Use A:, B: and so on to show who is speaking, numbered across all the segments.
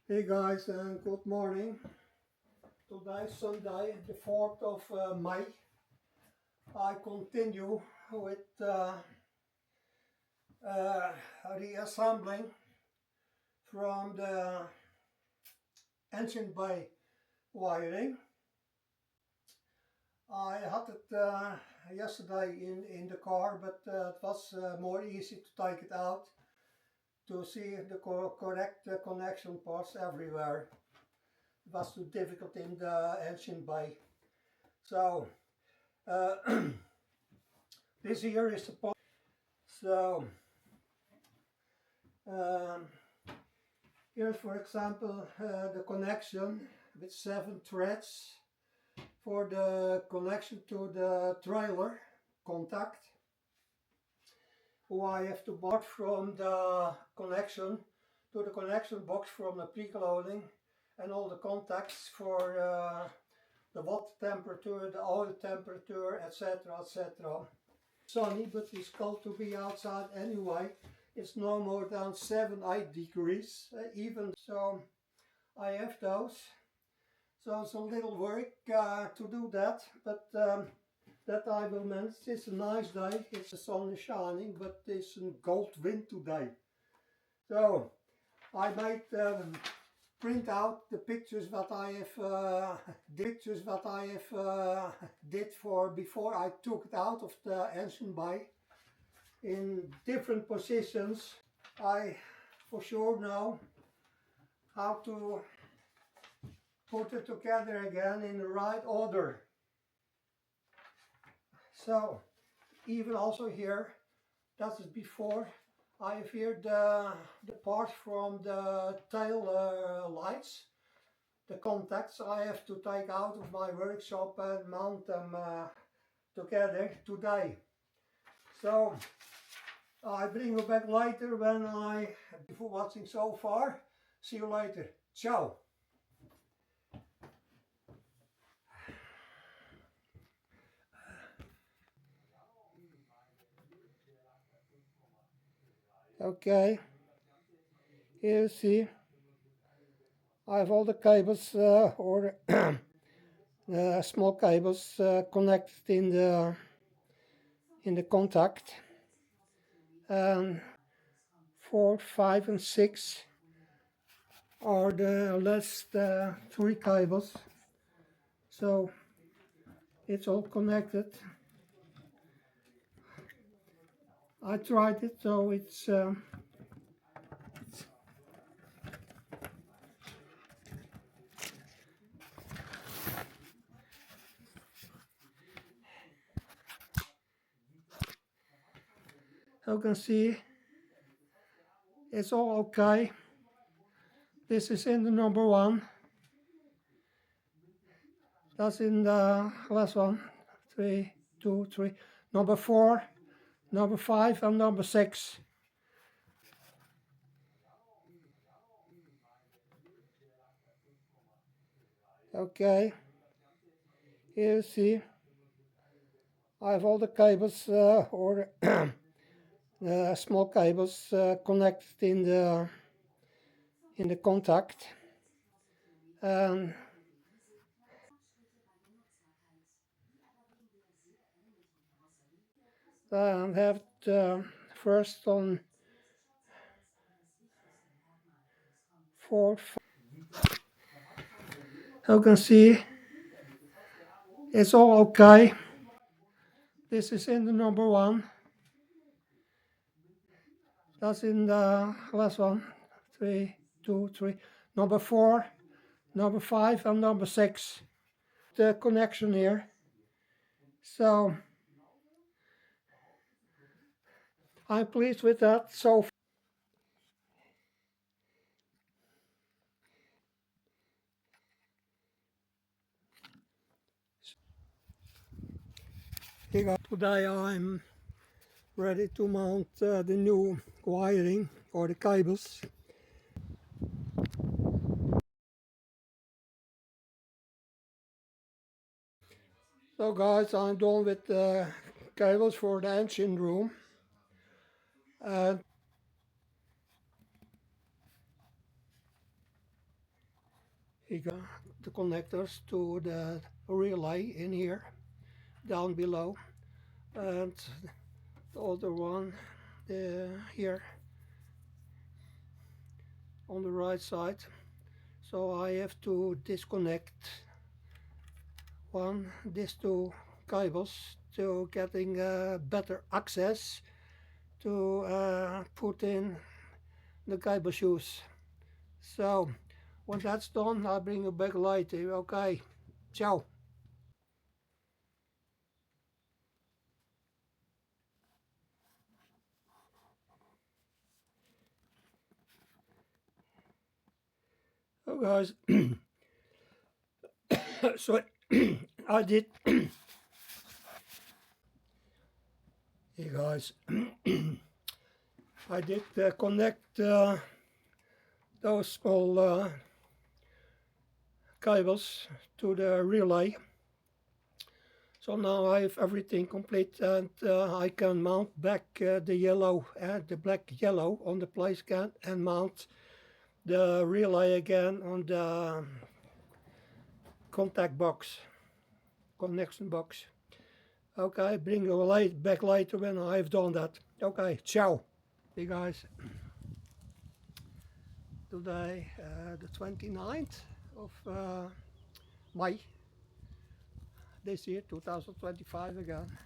A: Hey guys, and good morning. Today is Sunday, the 4th of May. I continue with reassembling from the engine bay wiring. I had it yesterday in the car, but it was more easy to take it out to see the correct connection parts everywhere. It was too difficult in the engine bay. So this here is the part. So here's, for example, the connection with 7 threads for the connection to the trailer contact. I have to board from the connection to the connection box from the pre-loading, and all the contacts for the water temperature, the oil temperature, etc, etc. Sunny, but it's cold to be outside anyway. It's no more than 7-8 degrees even, so I have those. So it's a little work to do that, but that I will manage. It's a nice day, it's the sun is shining, but it's a cold wind today. So I might print out the pictures that I have did for before I took it out of the engine bay in different positions. I for sure know how to put it together again in the right order. So even also here, that is before, I have here the parts from the tail lights. The contacts I have to take out of my workshop and mount them together today. So I bring you back later when thank you for watching so far. See you later. Ciao. Okay, here you see I have all the cables or small cables connected in the contact, and 4, 5 and 6 are the last 3 cables, so it's all connected. I tried it, so it's you can see it's all okay. This is in the number 1. That's in the last one. 3, 2, 3. Number 4, number 5 and number 6. Okay, here you see I have all the cables or small cables connected in the contact, and I have first on 4, 5. You can see it's all okay. This is in the number 1. That's in the last one. 3, 2, 3. Number 4, number 5 and number 6. The connection here. So I'm pleased with that so far. Today I'm ready to mount the new wiring or the cables. So guys, I'm done with the cables for the engine room. And You got the connectors to the relay in here, down below, and the other one here on the right side. So I have to disconnect these two cables to getting better access to put in the cable shoes. So when that's done, I'll bring you back later. Okay, ciao. Oh guys, so I did. Hey guys, I did connect those small cables to the relay. So now I have everything complete, and I can mount back the yellow and the black yellow on the place again, and mount the relay again on the contact box, connection box. Okay, bring you back later when I've done that. Okay, ciao. Hey guys, today the 29th of May this year, 2025 again,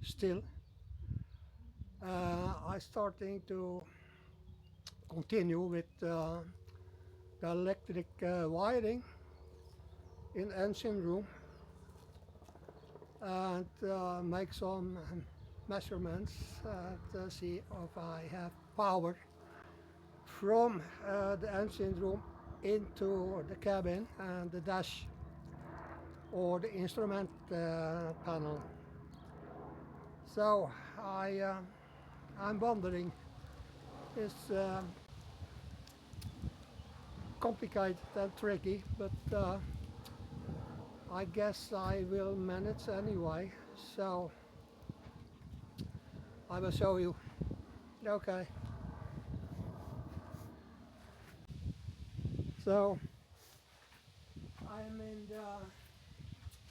A: still. I'm starting to continue with the electric wiring in engine room, and make some measurements to see if I have power from the engine room into the cabin and the dash or the instrument panel. So I'm wondering, it's complicated and tricky, but I guess I will manage anyway. So I will show you. Okay. So I'm in the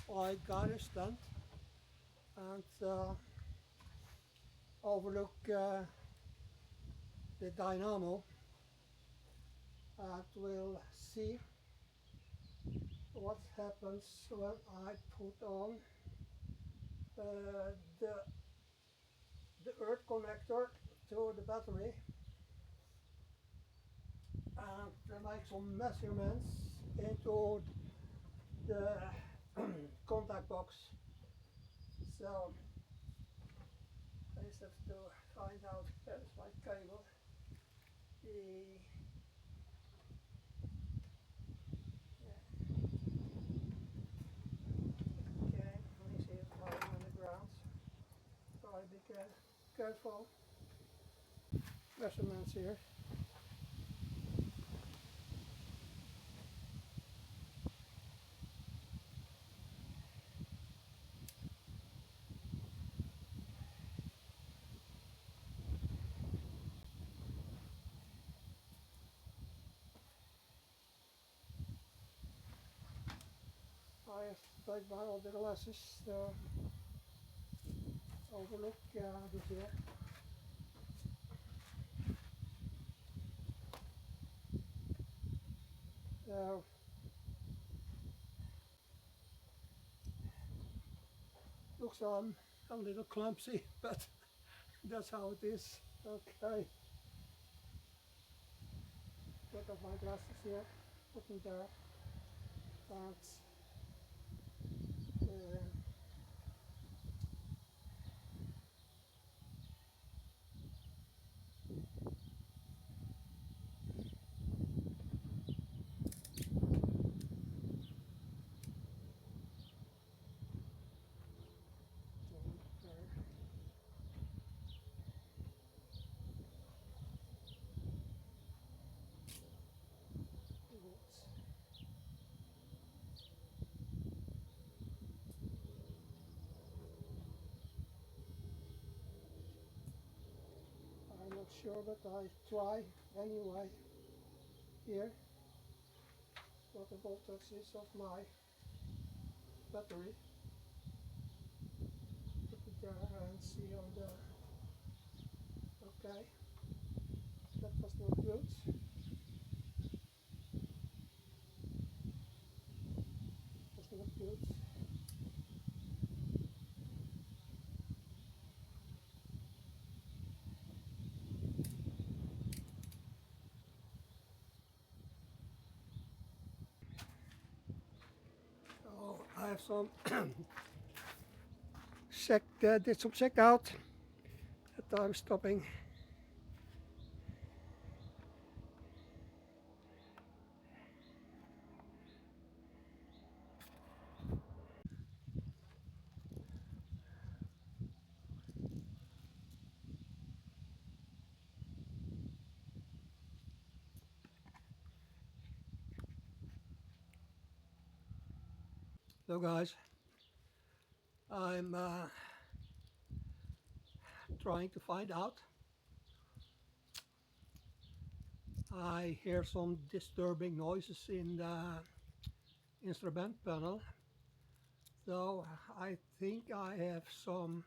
A: oil garage stand, and overlook the dynamo, and we'll see what happens when I put on uh, the earth connector to the battery, and make some measurements into the contact box. So I just have to find out where's my cable. Okay, let me see it lying on the ground. So I be careful. Measurements here. I have to take my other glasses to overlook this here. So looks a little clumsy, but that's how it is. Okay, take off my glasses here, put them there, and I'm not sure, but I try anyway here. what the voltage is of my battery. Put it there and see on the... Okay, that was not good. That's not good. Oh, I have some did some check out that I'm stopping. So guys, I'm trying to find out. I hear some disturbing noises in the instrument panel, so I think I have some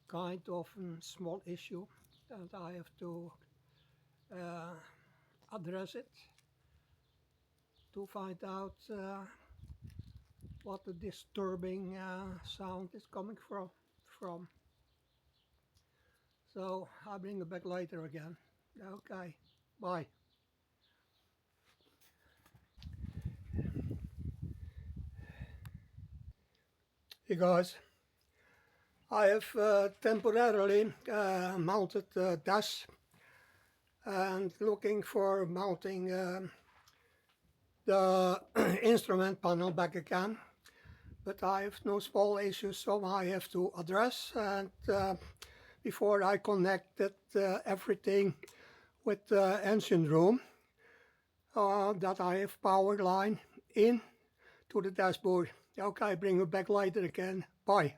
A: kind of a small issue and I have to address it to find out what the disturbing sound is coming from. So I'll bring it back later again. Okay, bye. Hey guys, I have temporarily mounted the dash and looking for mounting the instrument panel back again, but I have no small issues, so I have to address. And before I connected everything with the engine room, that I have power line in to the dashboard. Okay, bring it back later again. Bye.